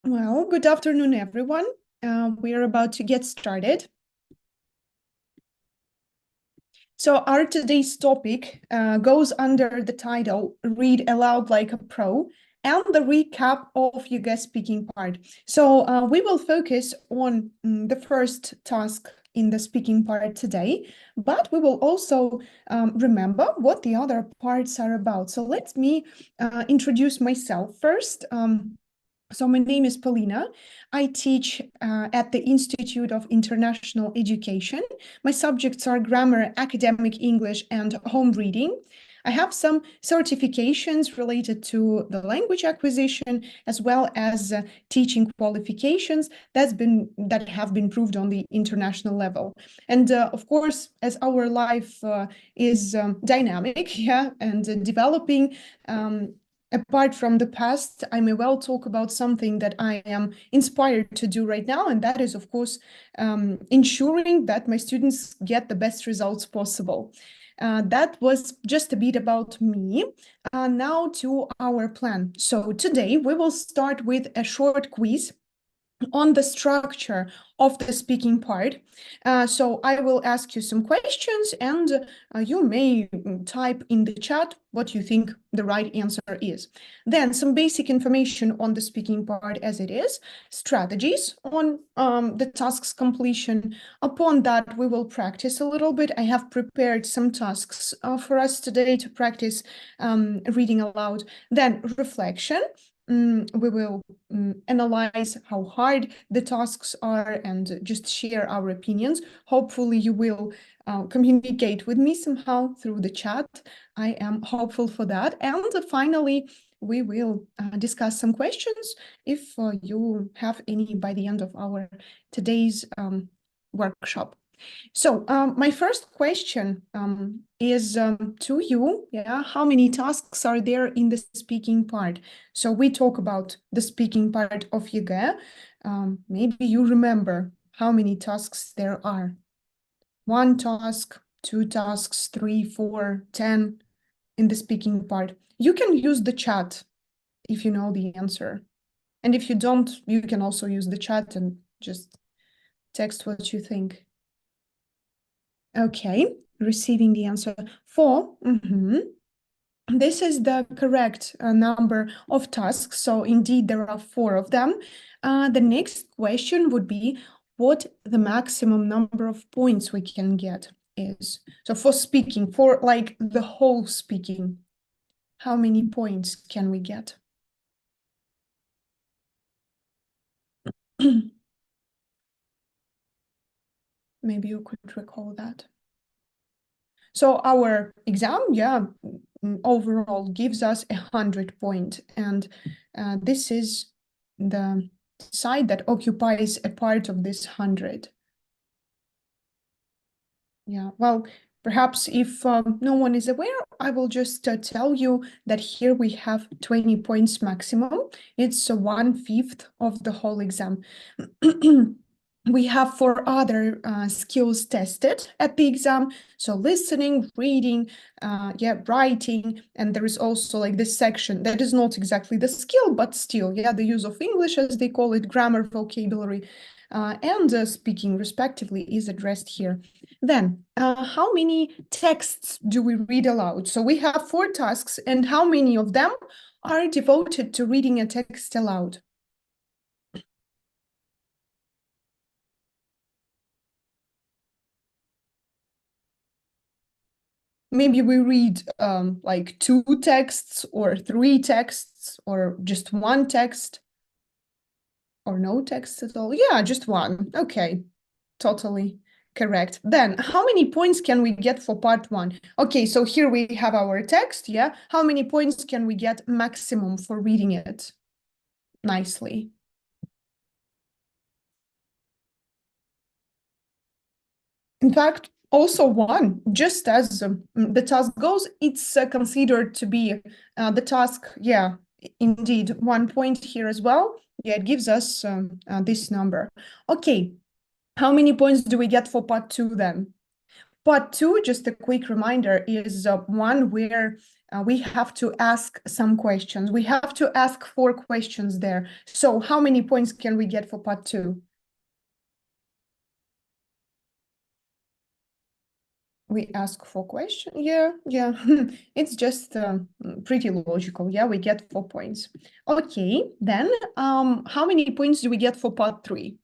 Well, good afternoon, everyone. We are about to get started. So our today's topic goes under the title, Read Aloud Like a Pro, and the recap of your guest speaking part. So we will focus on the first task in the speaking part today, but we will also remember what the other parts are about. So let me introduce myself first. So my name is Polina. I teach at the Institute of International Education. My subjects are grammar, academic English, and home reading. I have some certifications related to the language acquisition, as well as teaching qualifications that have been proved on the international level. And of course, as our life is dynamic, and developing, apart from the past, I may well talk about something that I am inspired to do right now, and that is, of course, ensuring that my students get the best results possible. That was just a bit about me. Now to our plan. So today we will start with a short quiz on the structure of the speaking part. So I will ask you some questions, and you may type in the chat what you think the right answer is. Then some basic information on the speaking part as it is, strategies on the task's completion. Upon that, we will practice a little bit. I have prepared some tasks for us today to practice reading aloud. Then reflection. We will analyze how hard the tasks are and just share our opinions. Hopefully you will communicate with me somehow through the chat. I am hopeful for that. And finally, we will discuss some questions if you have any by the end of our today's workshop. So my first question is to you. Yeah, how many tasks are there in the speaking part? So we talk about the speaking part of ЕГЭ. Maybe you remember how many tasks there are. 1 task, 2 tasks, 3, 4, 10 in the speaking part. You can use the chat if you know the answer. And if you don't, you can also use the chat and just text what you think. Okay, receiving the answer 4. This is the correct number of tasks. So indeed, there are 4 of them. The next question would be what the maximum number of points we can get is. So for speaking, for like the whole speaking, how many points can we get? Maybe you could recall that. So our exam, overall gives us 100 points, and this is the side that occupies a part of this 100. Yeah, well, perhaps if no one is aware, I will just tell you that here we have 20 points maximum. It's 1/5 of the whole exam. We have 4 other skills tested at the exam. So listening, reading, writing, and there is also like this section that is not exactly the skill, but still, the use of English, as they call it, grammar, vocabulary, and speaking respectively is addressed here. Then, how many texts do we read aloud? So we have 4 tasks, and how many of them are devoted to reading a text aloud? Maybe we read like 2 texts or 3 texts or just 1 text or no text at all. Yeah, just 1. Okay, totally correct. Then how many points can we get for part 1? Okay, so here we have our text. Yeah, how many points can we get maximum for reading it nicely? In fact, also 1, just as the task goes, it's considered to be the task. Yeah, indeed, 1 point here as well. Yeah, it gives us this number. Okay, how many points do we get for part 2 then? Part 2, just a quick reminder, is one where we have to ask some questions. We have to ask 4 questions there. So how many points can we get for part 2? We ask 4 questions. Yeah. It's just pretty logical. Yeah, we get 4 points. Okay, then how many points do we get for part 3?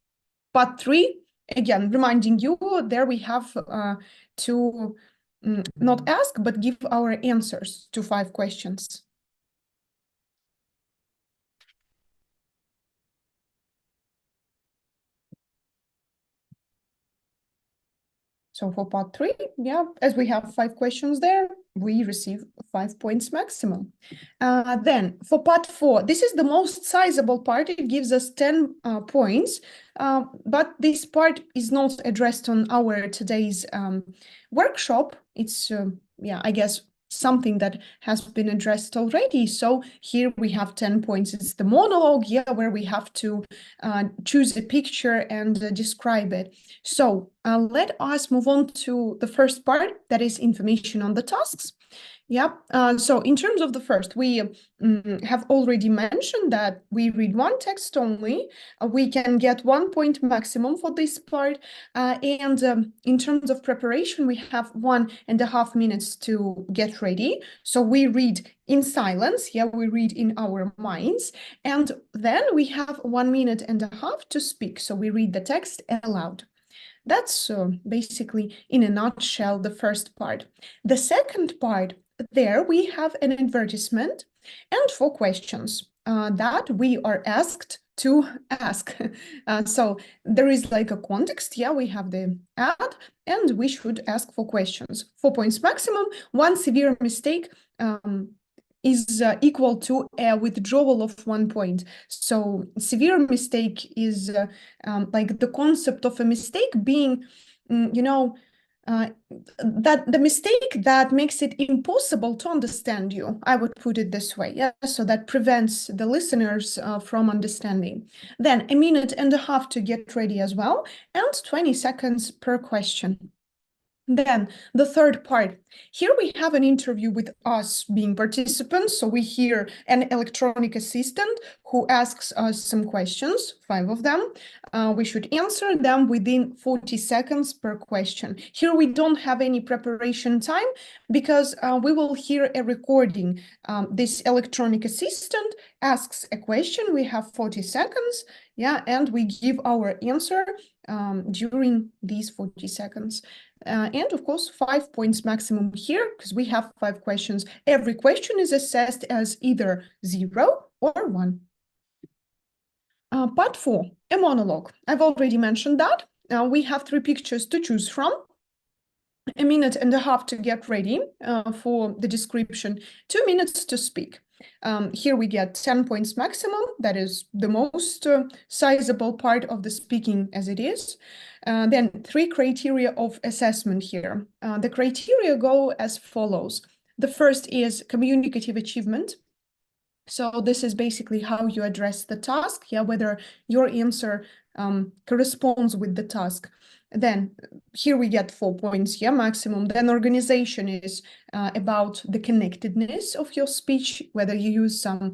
Part 3, again, reminding you, there we have to not ask, but give our answers to 5 questions. So for part 3, yeah, as we have 5 questions there, we receive 5 points maximum. Then for part 4, this is the most sizable part. It gives us 10 points, but this part is not addressed on our today's workshop. It's, yeah, I guess something that has been addressed already. So here we have 10 points. It's the monologue, yeah, where we have to choose a picture and describe it. So let us move on to the first part, that is information on the tasks. Yeah, so in terms of the first, we have already mentioned that we read one text only. We can get 1 point maximum for this part. And in terms of preparation, we have 1.5 minutes to get ready. So we read in silence. Yeah, we read in our minds. And then we have 1.5 minutes to speak. So we read the text aloud. That's basically, in a nutshell, the first part. The second part, there we have an advertisement and 4 questions that we are asked to ask. So there is like a context. Yeah, we have the ad and we should ask 4 questions. 4 points maximum. One severe mistake is equal to a withdrawal of 1 point. So severe mistake is like the concept of a mistake being, that the mistake that makes it impossible to understand you, I would put it this way. Yeah, so that prevents the listeners from understanding. Then 1.5 minutes to get ready as well, and 20 seconds per question. Then the third part, here we have an interview with us being participants. So we hear an electronic assistant who asks us some questions, 5 of them. We should answer them within 40 seconds per question. Here we don't have any preparation time because we will hear a recording. This electronic assistant asks a question. We have 40 seconds, yeah, and we give our answer during these 40 seconds. And of course, 5 points maximum here, because we have 5 questions. Every question is assessed as either 0 or 1. Part 4, a monologue. I've already mentioned that. We have 3 pictures to choose from. 1.5 minutes to get ready for the description, 2 minutes to speak. Here we get 10 points maximum. That is the most sizable part of the speaking as it is. Then 3 criteria of assessment here. The criteria go as follows. The first is communicative achievement. So this is basically how you address the task, yeah, whether your answer corresponds with the task. Then here we get 4 points, yeah, maximum. Then organization is about the connectedness of your speech, whether you use some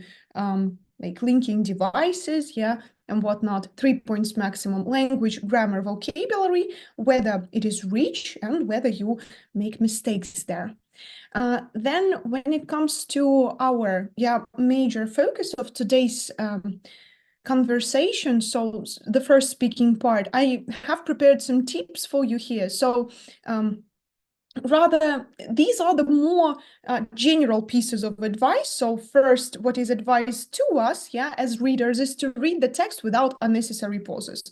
like linking devices, yeah, and whatnot. 3 points maximum. Language, grammar, vocabulary, whether it is rich and whether you make mistakes there. Then when it comes to our major focus of today's conversation, so the first speaking part, I have prepared some tips for you here. So rather, these are the more general pieces of advice. So first, what is advised to us, yeah, as readers, is to read the text without unnecessary pauses.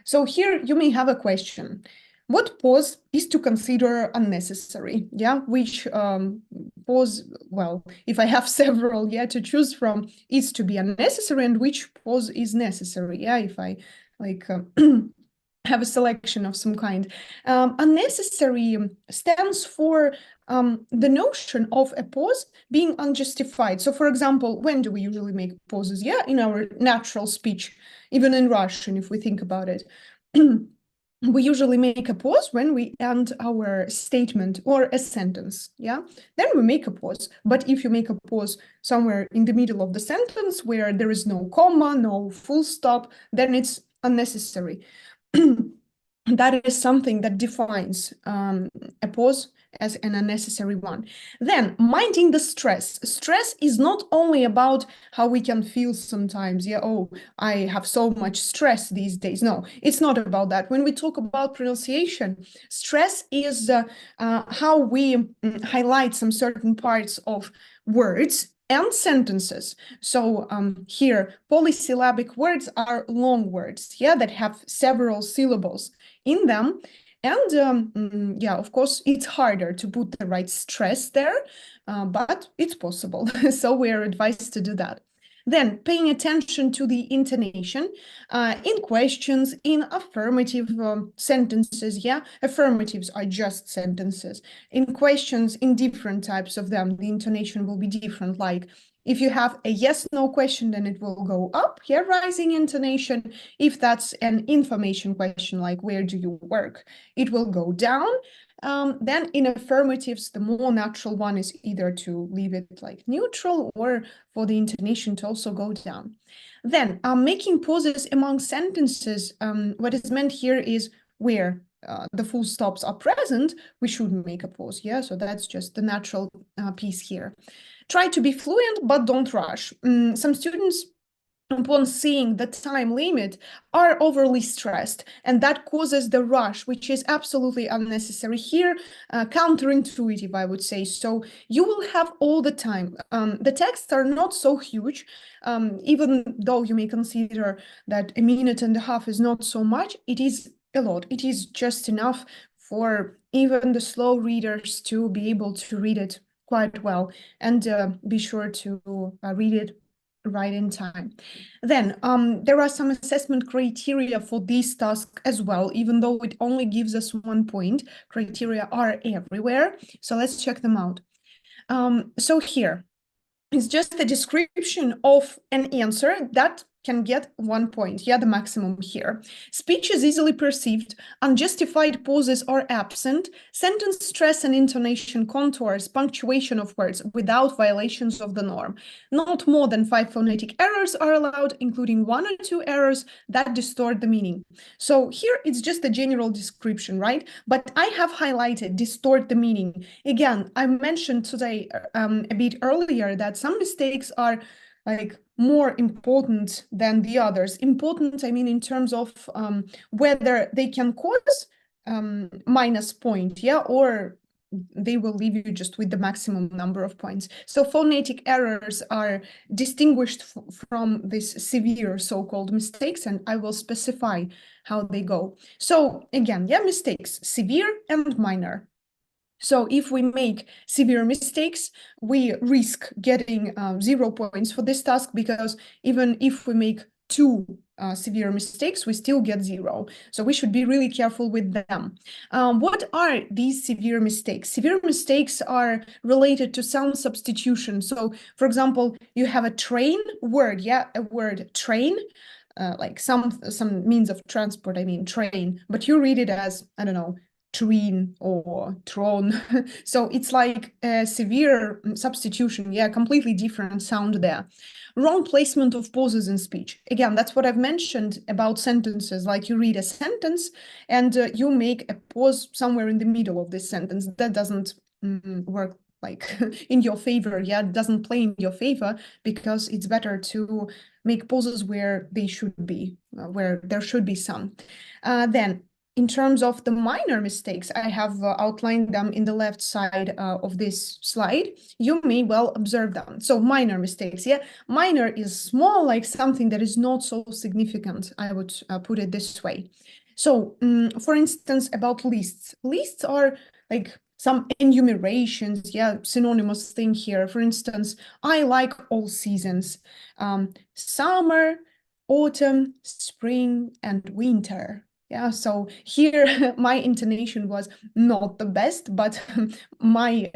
So here you may have a question. What pause is to consider unnecessary? Yeah, which pause, well, if I have several, yeah, to choose from, is to be unnecessary, and which pause is necessary? Yeah, if I like have a selection of some kind. Unnecessary stands for the notion of a pause being unjustified. So, for example, when do we usually make pauses? Yeah, in our natural speech, even in Russian, if we think about it. we usually make a pause when we end our statement or a sentence, yeah? Then we make a pause. But if you make a pause somewhere in the middle of the sentence where there is no comma, no full stop, then it's unnecessary. That is something that defines a pause as an unnecessary one. Then, minding the stress. Stress is not only about how we can feel sometimes, yeah, oh, I have so much stress these days. No, it's not about that. When we talk about pronunciation, stress is how we highlight some certain parts of words and sentences. So here, polysyllabic words are long words, yeah, that have several syllables in them. And yeah, of course, it's harder to put the right stress there, but it's possible. So we're advised to do that. Then paying attention to the intonation in questions, in affirmative sentences. Yeah, affirmatives are just sentences. In questions, in different types of them, the intonation will be different. Like if you have a yes/no question, then it will go up, yeah, rising intonation. If that's an information question, like where do you work, it will go down. Then in affirmatives, the more natural one is either to leave it like neutral or for the intonation to also go down. Then making pauses among sentences, what is meant here is where the full stops are present, we should make a pause, yeah? So that's just the natural piece here. Try to be fluent, but don't rush. Some students, upon seeing the time limit, are overly stressed, and that causes the rush, which is absolutely unnecessary here, counterintuitive, I would say. So you will have all the time. The texts are not so huge, even though you may consider that a minute and a half is not so much, it is a lot. It is just enough for even the slow readers to be able to read it quite well, and be sure to read it right in time. Then there are some assessment criteria for this task as well, even though it only gives us 1 point. Criteria are everywhere, so let's check them out. So here is just a description of an answer that can get 1 point, yeah, the maximum here. Speech is easily perceived, unjustified pauses are absent, sentence stress and intonation contours, punctuation of words without violations of the norm. Not more than 5 phonetic errors are allowed, including 1 or 2 errors that distort the meaning. So here it's just a general description, right? But I have highlighted distort the meaning. Again, I mentioned today a bit earlier that some mistakes are like more important than the others. Important, I mean, in terms of whether they can cause minus point, yeah, or they will leave you just with the maximum number of points. So phonetic errors are distinguished from these severe so-called mistakes, and I will specify how they go. So again, yeah, mistakes, severe and minor. So if we make severe mistakes, we risk getting 0 points for this task, because even if we make 2 severe mistakes, we still get 0. So we should be really careful with them. What are these severe mistakes? Severe mistakes are related to sound substitution. So, for example, you have a train word, yeah, a word train, like some means of transport, I mean train, but you read it as, I don't know, train or tron. So it's like a severe substitution, yeah, completely different sound there. Wrong placement of pauses in speech. Again, that's what I've mentioned about sentences, like you read a sentence and you make a pause somewhere in the middle of this sentence. That doesn't work like in your favor, yeah, it doesn't play in your favor, because it's better to make pauses where they should be, where there should be some. Then in terms of the minor mistakes, I have outlined them in the left side of this slide. You may well observe them. So minor mistakes, yeah. Minor is small, like something that is not so significant, I would put it this way. So for instance, about lists. Lists are like some enumerations, yeah, synonymous thing here. For instance, I like all seasons. Summer, autumn, spring, and winter. Yeah, so here my intonation was not the best, but my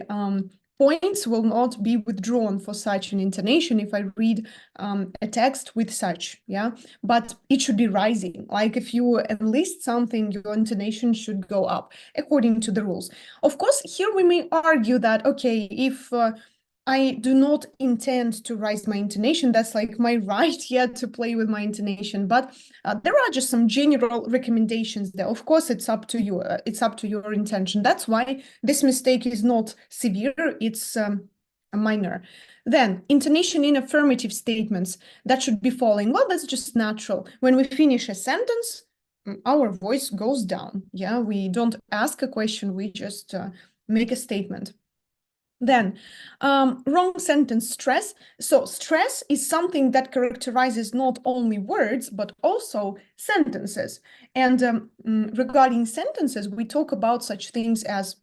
points will not be withdrawn for such an intonation if I read a text with such, yeah, but it should be rising. Like if you enlist something, your intonation should go up according to the rules. Of course, here we may argue that, okay, if I do not intend to raise my intonation, that's like my right yet to play with my intonation, but there are just some general recommendations there. Of course, it's up to you. It's up to your intention. That's why this mistake is not severe. It's a minor. Then intonation in affirmative statements that should be falling. Well, that's just natural. When we finish a sentence, our voice goes down. Yeah, we don't ask a question. We just make a statement. Then wrong sentence stress. So stress is something that characterizes not only words, but also sentences. And regarding sentences, we talk about such things as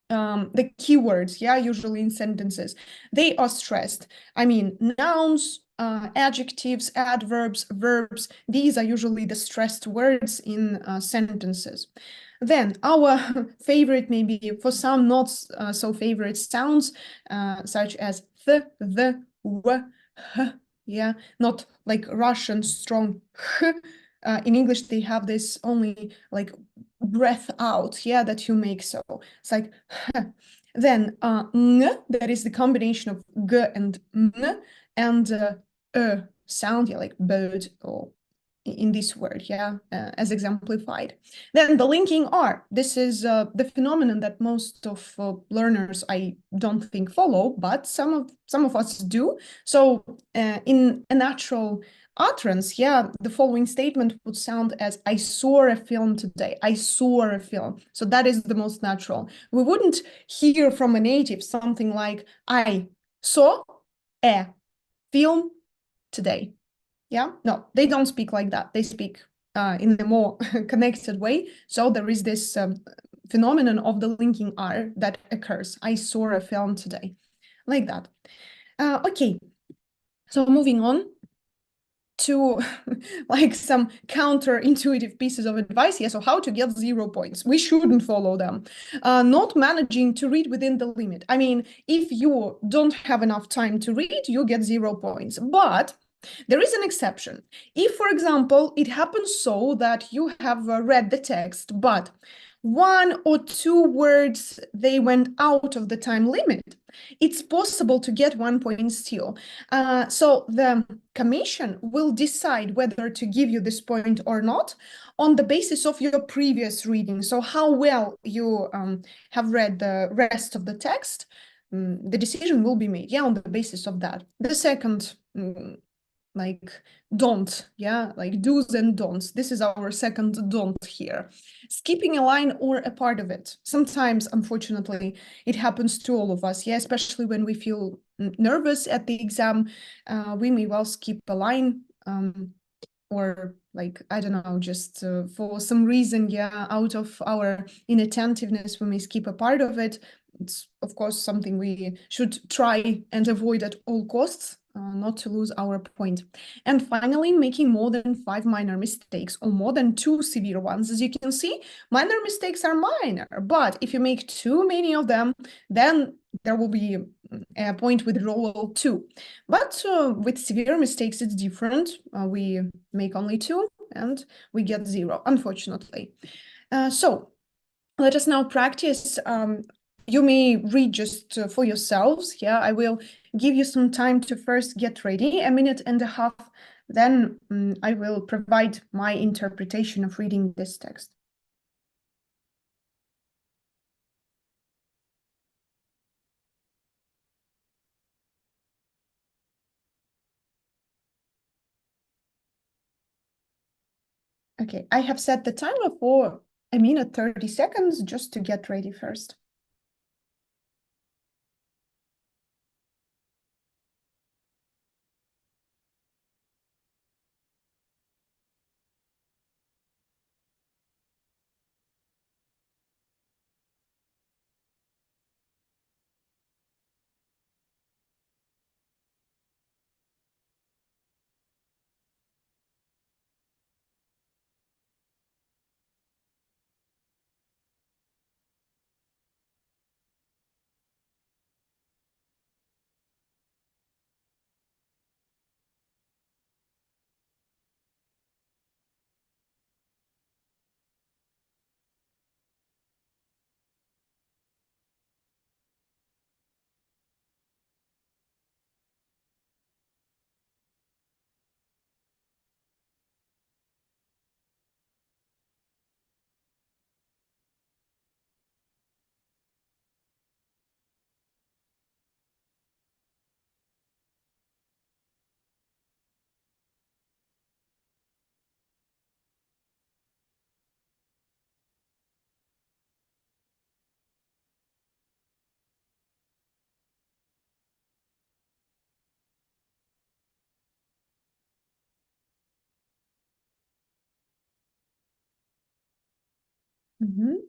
the keywords, yeah, usually in sentences. They are stressed. I mean, nouns, adjectives, adverbs, verbs, these are usually the stressed words in sentences. Then our favorite, maybe for some not so favorite sounds, such as the, w, h, yeah, not like Russian strong h. In English, they have this only like breath out, yeah, that you make. So it's like then ng, that is the combination of g and n, and sound, yeah, like bird or in this word, yeah, as exemplified. Then the linking R. This is the phenomenon that most of learners, I don't think, follow, but some of us do. So in a natural utterance, yeah, the following statement would sound as I saw a film today. I saw a film. So that is the most natural. We wouldn't hear from a native something like I saw a film today. Yeah, no, they don't speak like that. They speak in a more connected way. So there is this phenomenon of the linking R that occurs. I saw a film today, like that. Okay, so moving on to like some counterintuitive pieces of advice here. So how to get 0 points? We shouldn't follow them. Not managing to read within the limit. I mean, if you don't have enough time to read, you get 0 points. But there is an exception. If, for example, it happens so that you have read the text, but 1 or 2 words, they went out of the time limit, it's possible to get 1 point still. So the commission will decide whether to give you this point or not on the basis of your previous reading. So how well you have read the rest of the text, the decision will be made, yeah, on the basis of that. The second like don't, yeah, like do's and don'ts. This is our second don't here. Skipping a line or a part of it. Sometimes, unfortunately, it happens to all of us, yeah, especially when we feel nervous at the exam. We may well skip a line or like, I don't know, just for some reason, yeah, out of our inattentiveness, we may skip a part of it. It's, of course, something we should try and avoid at all costs. Not to lose our point. And finally, making more than 5 minor mistakes or more than 2 severe ones. As you can see, minor mistakes are minor, but if you make too many of them, then there will be a point withdrawal too. But with severe mistakes, it's different. We make only 2 and we get 0, unfortunately. So let us now practice. You may read just for yourselves. Yeah, I will give you some time to first get ready, a minute and a half. Then I will provide my interpretation of reading this text. Okay, I have set the timer for a minute 30 seconds just to get ready first.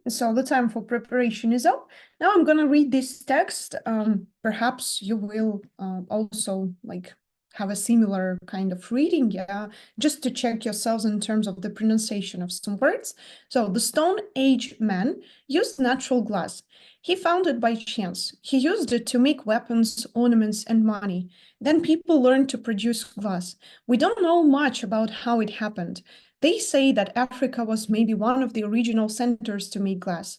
So the time for preparation is up. Now I'm going to read this text. Perhaps you will also like have a similar kind of reading, yeah, just to check yourselves in terms of the pronunciation of some words. So the Stone Age man used natural glass. He found it by chance. He used it to make weapons, ornaments, and money. Then people learned to produce glass. We don't know much about how it happened. They say that Africa was maybe one of the original centers to make glass.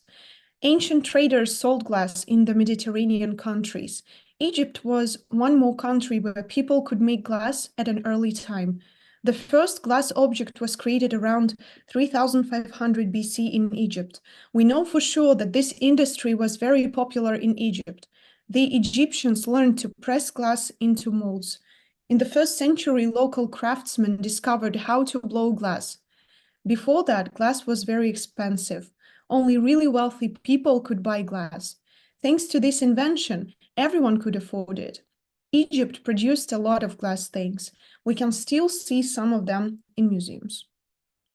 Ancient traders sold glass in the Mediterranean countries. Egypt was one more country where people could make glass at an early time. The first glass object was created around 3500 BC in Egypt. We know for sure that this industry was very popular in Egypt. The Egyptians learned to press glass into molds. In the 1st century, local craftsmen discovered how to blow glass. Before that, glass was very expensive. Only really wealthy people could buy glass. Thanks to this invention, everyone could afford it. Egypt produced a lot of glass things. We can still see some of them in museums.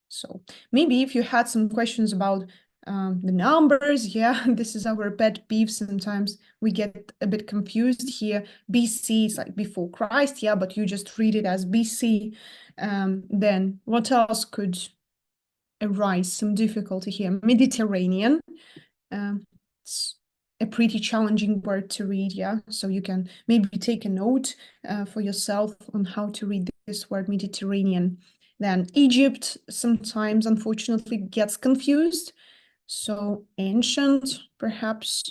So maybe if you had some questions about the numbers, yeah, this is our pet peeve. Sometimes we get a bit confused here. BC is like before Christ, yeah, but you just read it as BC. Then what else could arise? Some difficulty here. Mediterranean. It's a pretty challenging word to read, yeah. So you can maybe take a note for yourself on how to read this word, Mediterranean. Then Egypt sometimes, unfortunately, gets confused. So ancient, perhaps.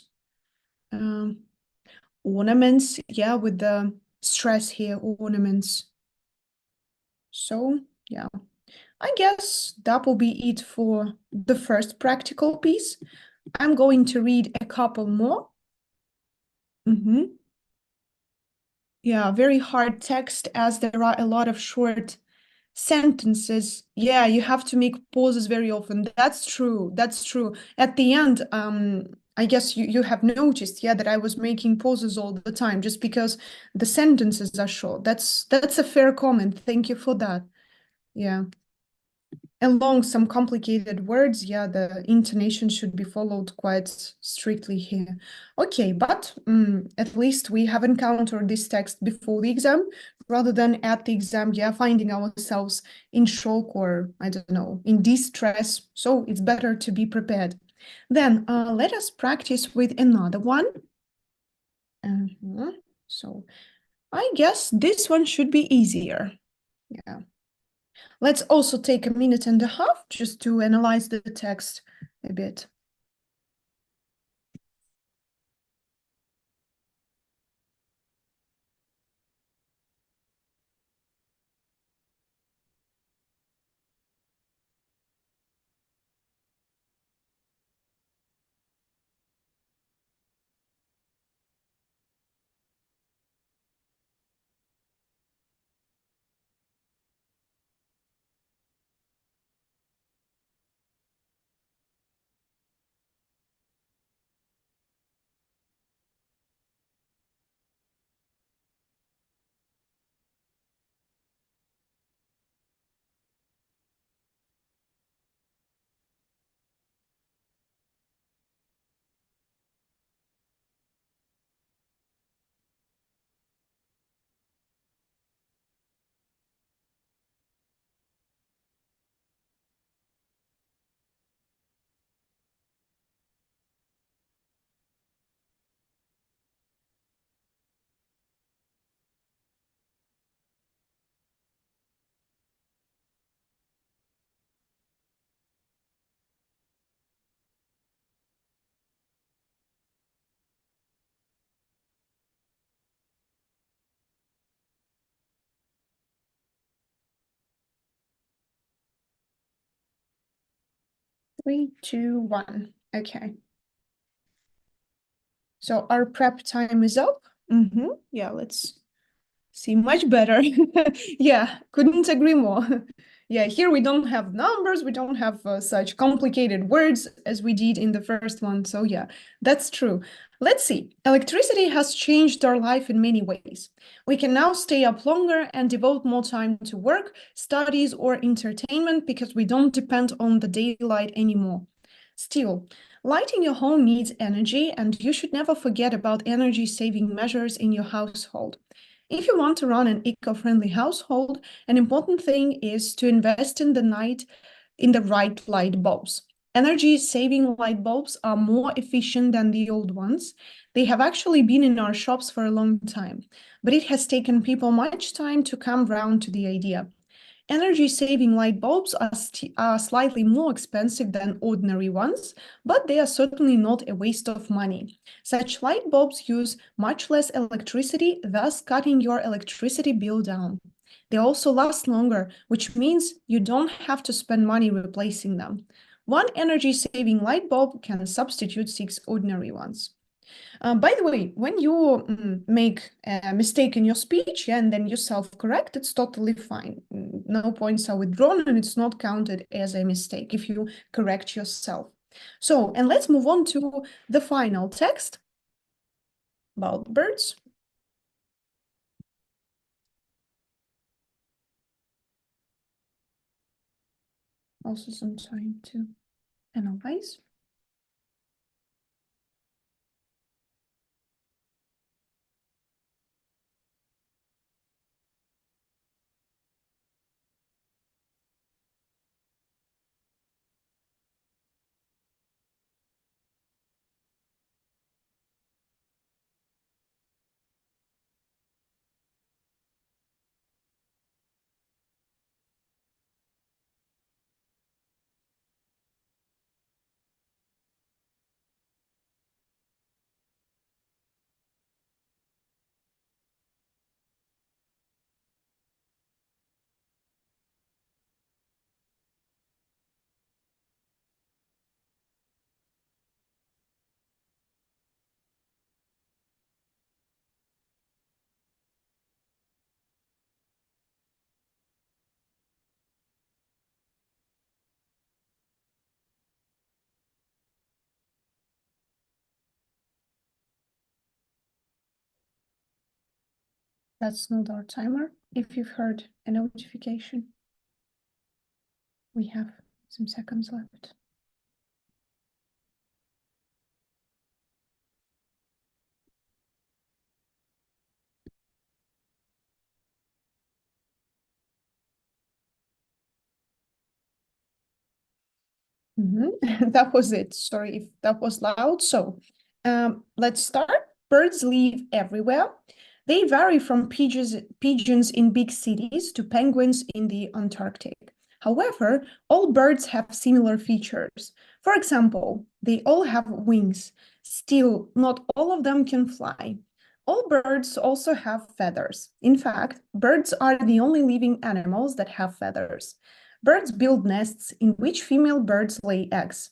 Ornaments, yeah, with the stress here, ornaments. So, yeah, I guess that will be it for the first practical piece. I'm going to read a couple more. Yeah, very hard text as there are a lot of short sentences. Yeah, you have to make pauses very often. That's true. That's true. At the end, I guess you have noticed, yeah, that I was making pauses all the time just because the sentences are short. That's a fair comment. Thank you for that. Yeah. Along some complicated words, yeah, the intonation should be followed quite strictly here. Okay, but at least we have encountered this text before the exam, rather than at the exam, yeah, finding ourselves in shock or, I don't know, in distress. So it's better to be prepared. Then let us practice with another one. So I guess this one should be easier. Yeah. Let's also take a minute and a half just to analyze the text a bit. Three, two, one. Okay. So our prep time is up. Yeah, let's see, much better. Yeah, couldn't agree more. Yeah, here we don't have numbers, we don't have such complicated words as we did in the first one. So yeah, that's true. Let's see. Electricity has changed our life in many ways. We can now stay up longer and devote more time to work, studies, or entertainment because we don't depend on the daylight anymore. Still, lighting your home needs energy, and you should never forget about energy-saving measures in your household. If you want to run an eco-friendly household, an important thing is to invest in the right light bulbs. Energy-saving light bulbs are more efficient than the old ones. They have actually been in our shops for a long time, but it has taken people much time to come round to the idea. Energy-saving light bulbs are slightly more expensive than ordinary ones, but they are certainly not a waste of money. Such light bulbs use much less electricity, thus cutting your electricity bill down. They also last longer, which means you don't have to spend money replacing them. One energy-saving light bulb can substitute 6 ordinary ones. By the way, when you make a mistake in your speech, and then you self-correct, it's totally fine. No points are withdrawn, and it's not counted as a mistake if you correct yourself. So, and let's move on to the final text about birds. Also some time to analyze. That's not our timer. If you've heard a notification, we have some seconds left. That was it. Sorry if that was loud. So let's start. Birds live everywhere. They vary from pigeons in big cities to penguins in the Antarctic. However, all birds have similar features. For example, they all have wings. Still, not all of them can fly. All birds also have feathers. In fact, birds are the only living animals that have feathers. Birds build nests in which female birds lay eggs.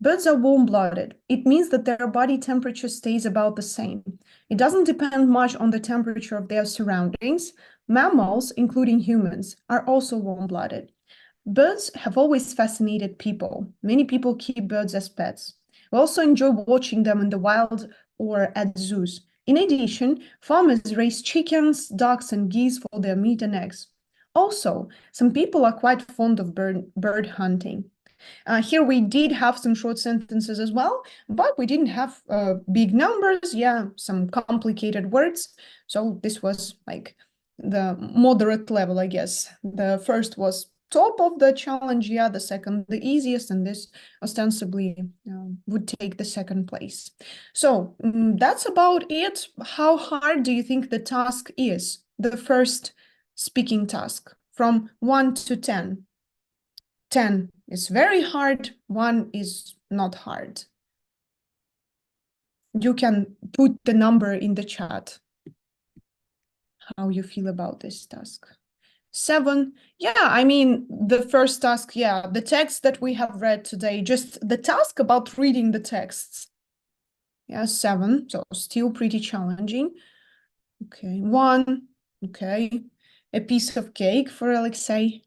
Birds are warm-blooded. It means that their body temperature stays about the same. It doesn't depend much on the temperature of their surroundings. Mammals, including humans, are also warm-blooded. Birds have always fascinated people. Many people keep birds as pets. We also enjoy watching them in the wild or at zoos. In addition, farmers raise chickens, ducks, and geese for their meat and eggs. Also, some people are quite fond of bird hunting. Here we did have some short sentences as well, but we didn't have big numbers, some complicated words. So this was like the moderate level, I guess. The first was top of the challenge, the second the easiest, and this ostensibly would take the second place. So that's about it. How hard do you think the task is? The first speaking task from 1 to 10. 10 is very hard, 1 is not hard. You can put the number in the chat, how you feel about this task. 7, I mean, the first task, the text that we have read today, just the task about reading the texts. 7, so still pretty challenging. Okay, 1, okay. A piece of cake for Alexei.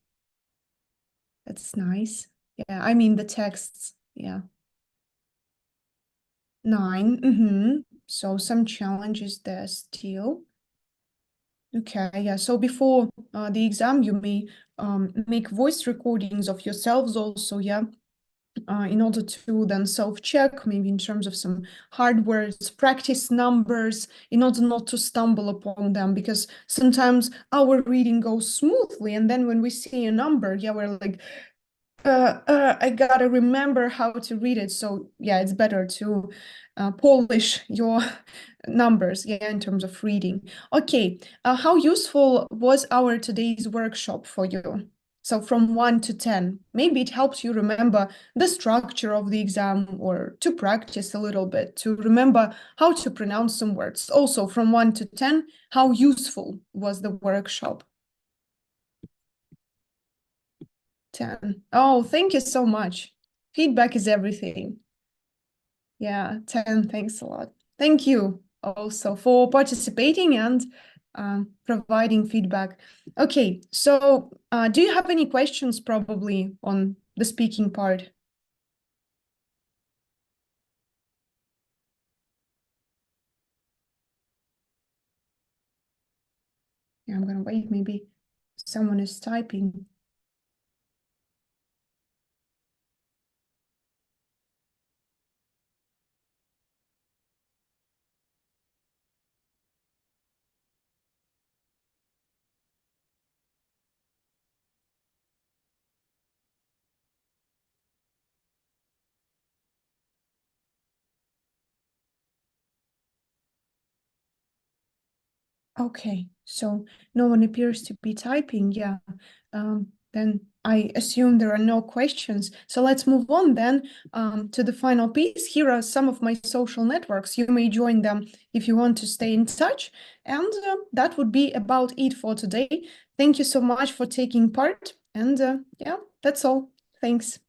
That's nice. I mean the texts, 9, so some challenges there still. Okay, so before the exam, you may make voice recordings of yourselves also, in order to then self-check, maybe in terms of some hard words, practice numbers in order not to stumble upon them, because sometimes our reading goes smoothly, and then when we see a number, yeah, we're like, I gotta remember how to read it. So yeah, it's better to polish your numbers, yeah, in terms of reading. Okay, how useful was our today's workshop for you? So from 1 to 10, maybe it helps you remember the structure of the exam, or to practice a little bit, to remember how to pronounce some words. Also from 1 to 10, how useful was the workshop? 10. Oh, thank you so much. Feedback is everything. Yeah, 10. Thanks a lot. Thank you also for participating and providing feedback. Okay, so do you have any questions probably on the speaking part? Yeah, I'm gonna wait. Maybe someone is typing. Okay, so no one appears to be typing. Yeah, then I assume there are no questions. So let's move on then to the final piece. Here are some of my social networks. You may join them if you want to stay in touch. And that would be about it for today. Thank you so much for taking part. And yeah, that's all. Thanks.